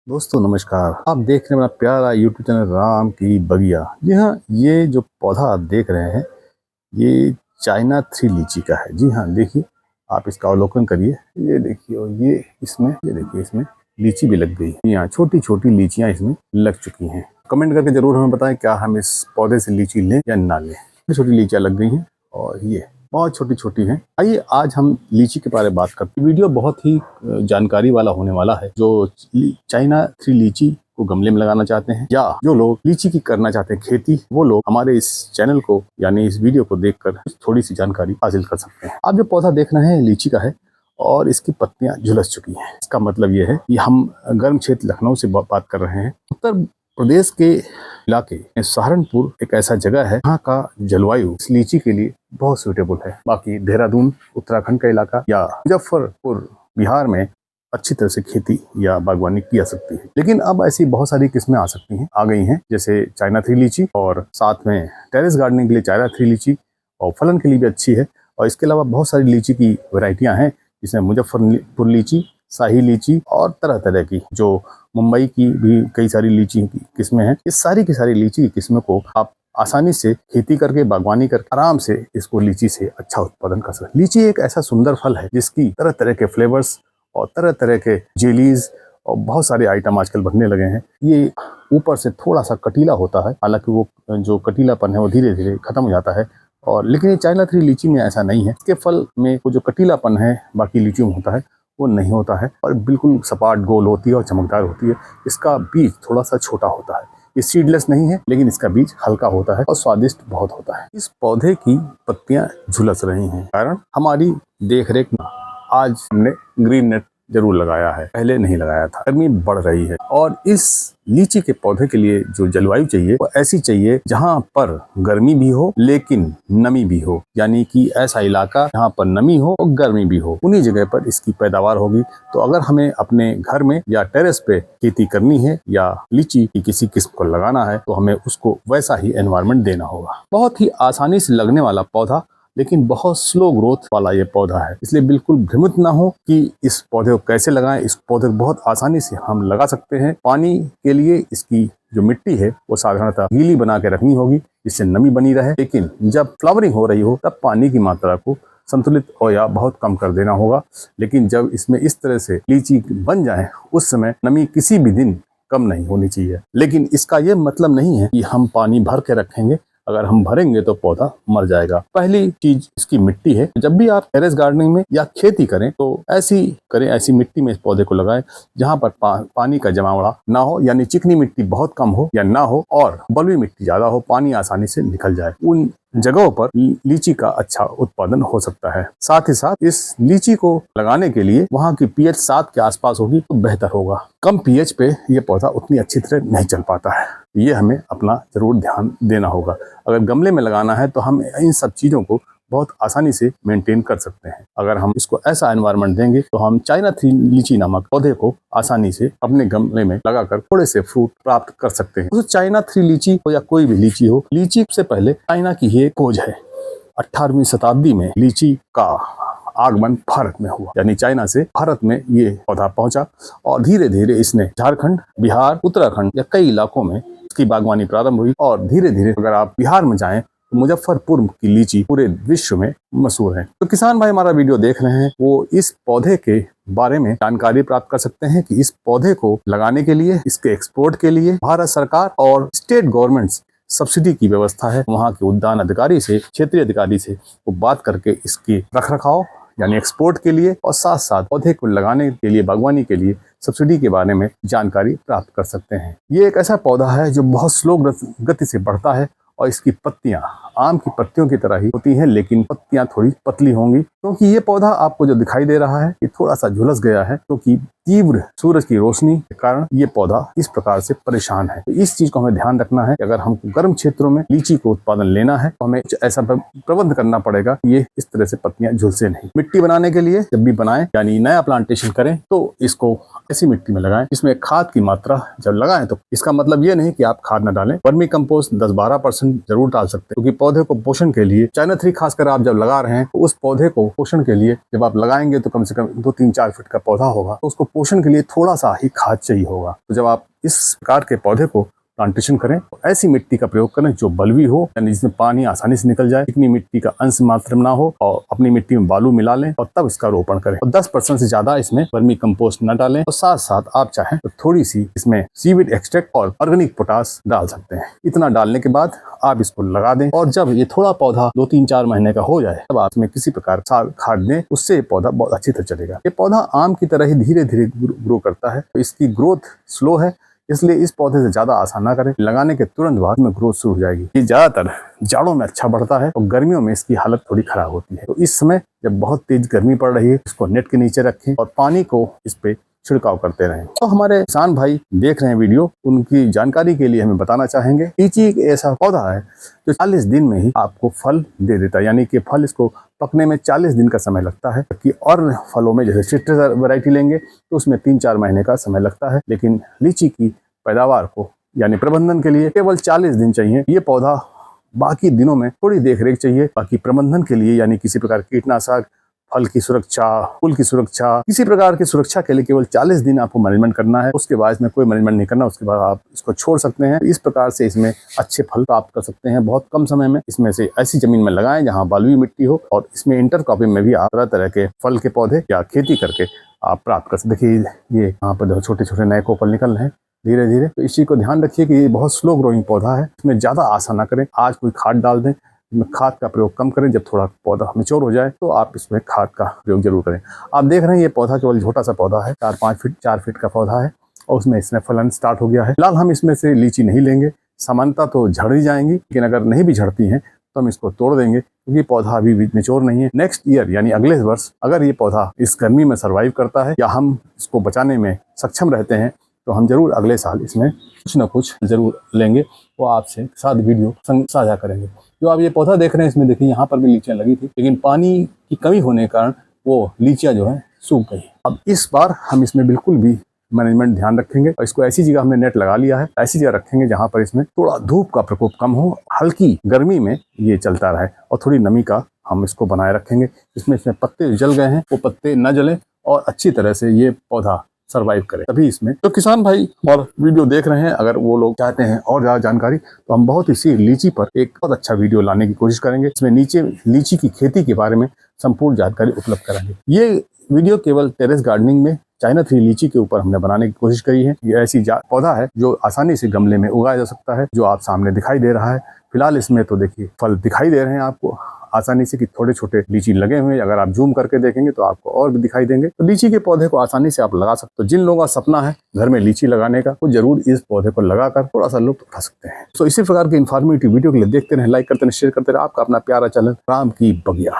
दोस्तों नमस्कार। आप देख रहे हैं मेरा प्यारा यूट्यूब चैनल राम की बगिया। जी हाँ, ये जो पौधा आप देख रहे हैं ये चाइना थ्री लीची का है। जी हाँ, देखिए आप इसका अवलोकन करिए। ये देखिए, और ये देखिए इसमें लीची भी लग गई है। यहाँ छोटी छोटी लीचियाँ इसमें लग चुकी हैं। कमेंट करके जरूर हमें बताएं क्या हम इस पौधे से लीची लें या ना लें। छोटी छोटी लीचियाँ लग गई हैं और ये बहुत छोटी छोटी हैं। आइए आज हम लीची के बारे में बात करते हैं। वीडियो बहुत ही जानकारी वाला होने वाला है। जो चाइना थ्री लीची को गमले में लगाना चाहते हैं या जो लोग लीची की करना चाहते हैं खेती, वो लोग हमारे इस चैनल को यानी इस वीडियो को देखकर थोड़ी सी जानकारी हासिल कर सकते हैं। आप जो पौधा देख रहे हैं लीची का है और इसकी पत्तियां झुलस चुकी हैं। इसका मतलब ये है कि हम गर्म क्षेत्र लखनऊ से बात कर रहे हैं। उत्तर प्रदेश के इलाके सहारनपुर एक ऐसा जगह है जहाँ का जलवायु इस लीची के लिए बहुत सूटेबल है। बाकी देहरादून उत्तराखंड का इलाका या मुजफ्फरपुर बिहार में अच्छी तरह से खेती या बागवानी की जा सकती है। लेकिन अब ऐसी बहुत सारी किस्में आ गई हैं, जैसे चाइना थ्री लीची और साथ में टेरेस गार्डनिंग के लिए चाइना थ्री लीची और फलन के लिए भी अच्छी है। और इसके अलावा बहुत सारी लीची की वैरायटियां हैं, जिसमें मुजफ्फरपुर लीची, शाही लीची और तरह तरह की जो मुंबई की भी कई सारी लीची की किस्में हैं। इस सारी की सारी लीची की किस्मों को आप आसानी से खेती करके बागवानी करके आराम से इसको लीची से अच्छा उत्पादन कर सकते हैं। लीची एक ऐसा सुंदर फल है जिसकी तरह तरह के फ्लेवर्स और तरह तरह के जेलीज और बहुत सारे आइटम आजकल बनने लगे हैं। ये ऊपर से थोड़ा सा कटीला होता है, हालांकि वो जो कटीलापन है वो धीरे धीरे खत्म हो जाता है। और लेकिन ये चाइना थ्री लीची में ऐसा नहीं है। इसके फल में वो जो कटीलापन है बाकी लीचियों में होता है वो नहीं होता है और बिल्कुल सपाट गोल होती है और चमकदार होती है। इसका बीज थोड़ा सा छोटा होता है। ये सीडलेस नहीं है, लेकिन इसका बीज हल्का होता है और स्वादिष्ट बहुत होता है। इस पौधे की पत्तियां झुलस रही हैं, कारण हमारी देखरेख में आज हमने ग्रीन नेट जरूर लगाया है, पहले नहीं लगाया था। गर्मी बढ़ रही है और इस लीची के पौधे के लिए जो जलवायु चाहिए वो ऐसी चाहिए जहां पर गर्मी भी हो लेकिन नमी भी हो, यानी कि ऐसा इलाका जहां पर नमी हो और गर्मी भी हो, उन्हीं जगह पर इसकी पैदावार होगी। तो अगर हमें अपने घर में या टेरेस पे खेती करनी है या लीची की किसी किस्म को लगाना है तो हमें उसको वैसा ही एनवायरनमेंट देना होगा। बहुत ही आसानी से लगने वाला पौधा, लेकिन बहुत स्लो ग्रोथ वाला ये पौधा है, इसलिए बिल्कुल भ्रमित ना हो कि इस पौधे को कैसे लगाएं। इस पौधे को बहुत आसानी से हम लगा सकते हैं। पानी के लिए इसकी जो मिट्टी है वो साधारणतः गीली बना के रखनी होगी जिससे नमी बनी रहे, लेकिन जब फ्लावरिंग हो रही हो तब पानी की मात्रा को संतुलित और या बहुत कम कर देना होगा। लेकिन जब इसमें इस तरह से लीची बन जाए उस समय नमी किसी भी दिन कम नहीं होनी चाहिए। लेकिन इसका ये मतलब नहीं है कि हम पानी भर के रखेंगे। अगर हम भरेंगे तो पौधा मर जाएगा। पहली चीज इसकी मिट्टी है। जब भी आप टेरेस गार्डनिंग में या खेती करें तो ऐसी मिट्टी में इस पौधे को लगाएं जहां पर पानी का जमावड़ा ना हो, यानी चिकनी मिट्टी बहुत कम हो या ना हो और बलुई मिट्टी ज्यादा हो, पानी आसानी से निकल जाए। उन जगहों पर लीची का अच्छा उत्पादन हो सकता है। साथ ही साथ इस लीची को लगाने के लिए वहां की पीएच 7 के आसपास होगी तो बेहतर होगा। कम पीएच पे ये पौधा उतनी अच्छी तरह नहीं चल पाता है। ये हमें अपना जरूर ध्यान देना होगा। अगर गमले में लगाना है तो हम इन सब चीजों को बहुत आसानी से मेंटेन कर सकते हैं। अगर हम इसको ऐसा एनवायरनमेंट देंगे तो हम चाइना थ्री लीची नामक पौधे को आसानी से अपने गमले में लगाकर थोड़े से फ्रूट प्राप्त कर सकते हैं। तो चाइना थ्री लीची हो या कोई भी लीची हो, लीची से पहले चाइना की ही खोज है। 18वीं शताब्दी में लीची का आगमन भारत में हुआ, यानी चाइना से भारत में ये पौधा पहुंचा और धीरे धीरे इसने झारखंड, बिहार, उत्तराखंड या कई इलाकों में इसकी बागवानी प्रारंभ हुई। और धीरे धीरे अगर आप बिहार में जाएं तो मुजफ्फरपुर की लीची पूरे विश्व में मशहूर है। तो किसान भाई हमारा वीडियो देख रहे हैं वो इस पौधे के बारे में जानकारी प्राप्त कर सकते हैं कि इस पौधे को लगाने के लिए, इसके एक्सपोर्ट के लिए भारत सरकार और स्टेट गवर्नमेंट्स सब्सिडी की व्यवस्था है। वहाँ के उद्यान अधिकारी से, क्षेत्रीय अधिकारी से वो बात करके इसकी रखरखाव यानी एक्सपोर्ट के लिए और साथ साथ पौधे को लगाने के लिए, बागवानी के लिए सब्सिडी के बारे में जानकारी प्राप्त कर सकते हैं। ये एक ऐसा पौधा है जो बहुत स्लो गति से बढ़ता है और इसकी पत्तियां आम की पत्तियों की तरह ही होती हैं, लेकिन पत्तियां थोड़ी पतली होंगी क्योंकि ये पौधा आपको जो दिखाई दे रहा है ये थोड़ा सा झुलस गया है क्योंकि तीव्र सूरज की रोशनी के कारण ये पौधा इस प्रकार से परेशान है। तो इस चीज को हमें ध्यान रखना है कि अगर हमको गर्म क्षेत्रों में लीची को उत्पादन लेना है तो हमें कुछ ऐसा प्रबंध करना पड़ेगा कि ये इस तरह से पत्तियां झुलसे नहीं। मिट्टी बनाने के लिए जब भी बनाएं यानी नया प्लांटेशन करें तो इसको ऐसी मिट्टी में लगाएं। इसमें खाद की मात्रा जब लगाएं तो इसका मतलब ये नहीं कि आप खाद न डालें। वर्मी कंपोस्ट 10-12% पोषण जरूर डाल सकते हैं, क्योंकि पौधे को पोषण के लिए चाइना 3 खासकर आप जब लगा रहे हैं तो उस पौधे को पोषण के लिए जब आप लगाएंगे तो कम से कम 2-3-4 फीट का पौधा होगा, तो उसको पोषण के लिए थोड़ा सा ही खाद चाहिए होगा। तो जब आप इस प्रकार के पौधे को प्लांटेशन करें तो ऐसी मिट्टी का प्रयोग करें जो बलुई हो, यानी जिसमें पानी आसानी से निकल जाए, इतनी मिट्टी का अंश मात्र ना हो, और अपनी मिट्टी में बालू मिला लें और तब इसका रोपण करें। और 10% से ज्यादा इसमें वर्मी कंपोस्ट न डालें, और साथ साथ आप चाहें तो थोड़ी सी इसमें सीवीड एक्सट्रैक्ट और ऑर्गेनिक पोटाश डाल सकते हैं। इतना डालने के बाद आप इसको लगा दें, और जब ये थोड़ा पौधा 2-3-4 महीने का हो जाए तब आप इसमें किसी प्रकार खाद दें, उससे ये पौधा बहुत अच्छी तरह चलेगा। ये पौधा आम की तरह ही धीरे धीरे ग्रो करता है, तो इसकी ग्रोथ स्लो है, इसलिए इस पौधे से ज्यादा आशा ना करें। लगाने के तुरंत बाद में ग्रोथ शुरू हो जाएगी। ये ज्यादातर जाड़ों में अच्छा बढ़ता है और गर्मियों में इसकी हालत थोड़ी खराब होती है। तो इस समय जब बहुत तेज गर्मी पड़ रही है, इसको नेट के नीचे रखें और पानी को इस पे छिड़काव करते रहें। तो हमारे किसान भाई देख रहे हैं वीडियो, उनकी जानकारी के लिए हमें बताना चाहेंगे, लीची एक ऐसा पौधा है जो 40 दिन में ही आपको फल दे देता है, यानी कि फल इसको पकने में 40 दिन का समय लगता है। कि और फलों में जैसे सिट्रस वैरायटी लेंगे तो उसमें 3-4 महीने का समय लगता है, लेकिन लीची की पैदावार को यानी प्रबंधन के लिए केवल 40 दिन चाहिए। ये पौधा बाकी दिनों में थोड़ी देखरेख चाहिए, बाकी प्रबंधन के लिए यानी किसी प्रकार कीटनाशक, फल की सुरक्षा, फूल की सुरक्षा, किसी प्रकार की सुरक्षा के लिए केवल 40 दिन आपको मैनेजमेंट करना है। उसके बाद इसमें कोई मैनेजमेंट नहीं करना, उसके बाद आप इसको छोड़ सकते हैं। इस प्रकार से इसमें अच्छे फल प्राप्त कर सकते हैं बहुत कम समय में। इसमें से ऐसी जमीन में लगाएं जहां बलुई मिट्टी हो, और इसमें इंटरक्रॉपिंग में भी आप तरह तरह के फल के पौधे या खेती करके आप प्राप्त कर सकते। देखिए ये यहाँ पर छोटे छोटे नए कोपल निकल रहे हैं धीरे धीरे, तो इसी को ध्यान रखिए कि ये बहुत स्लो ग्रोइंग पौधा है, इसमें ज्यादा आशा ना करें। आज कोई खाद डाल दें, खाद का प्रयोग कम करें। जब थोड़ा पौधा मैच्योर हो जाए तो आप इसमें खाद का प्रयोग जरूर करें। आप देख रहे हैं ये पौधा केवल छोटा सा पौधा है, 4 फीट का पौधा है, और उसमें इसमें फलन स्टार्ट हो गया है। फिलहाल हम इसमें से लीची नहीं लेंगे, सामान्यतः तो झड़ ही जाएंगी, लेकिन अगर नहीं भी झड़ती हैं तो हम इसको तोड़ देंगे, क्योंकि पौधा अभी भी मैच्योर नहीं है। नेक्स्ट ईयर यानी अगले वर्ष अगर ये पौधा इस गर्मी में सर्वाइव करता है या हम इसको बचाने में सक्षम रहते हैं तो हम जरूर अगले साल इसमें कुछ न कुछ जरूर लेंगे, वो आपसे साथ वीडियो साझा करेंगे। जो आप ये पौधा देख रहे हैं इसमें देखिए यहाँ पर भी लीचियाँ लगी थी, लेकिन पानी की कमी होने के कारण वो लीचियाँ जो है सूख गई। अब इस बार हम इसमें बिल्कुल भी मैनेजमेंट ध्यान रखेंगे, और इसको ऐसी जगह हमने नेट लगा लिया है, ऐसी जगह रखेंगे जहाँ पर इसमें थोड़ा धूप का प्रकोप कम हो, हल्की गर्मी में ये चलता रहे, और थोड़ी नमी का हम इसको बनाए रखेंगे। इसमें पत्ते जल गए हैं वो पत्ते न जलें और अच्छी तरह से ये पौधा सर्वाइव करे, तभी इसमें। तो किसान भाई और वीडियो देख रहे हैं, अगर वो लोग चाहते हैं और ज्यादा जानकारी तो हम बहुत इसी लीची पर एक बहुत अच्छा वीडियो लाने की कोशिश करेंगे। इसमें नीचे लीची की खेती के बारे में संपूर्ण जानकारी उपलब्ध कराएंगे। ये वीडियो केवल टेरेस गार्डनिंग में चाइना 3 लीची के ऊपर हमने बनाने की कोशिश करी है। ये ऐसी पौधा है जो आसानी से गमले में उगाया जा सकता है, जो आप सामने दिखाई दे रहा है। फिलहाल इसमें तो देखिए फल दिखाई दे रहे हैं आपको आसानी से कि थोड़े छोटे लीची लगे हुए हैं। अगर आप जूम करके देखेंगे तो आपको और भी दिखाई देंगे। तो लीची के पौधे को आसानी से आप लगा सकते हो। तो जिन लोगों का सपना है घर में लीची लगाने का, वो जरूर इस पौधे को लगाकर थोड़ा सा लुत्फ उठा सकते हैं। तो इसी प्रकार के इन्फॉर्मेटिव वीडियो के लिए देखते रहे, लाइक करते रहे, शेयर करते रहे। आपका अपना प्यारा चैनल राम की बगिया।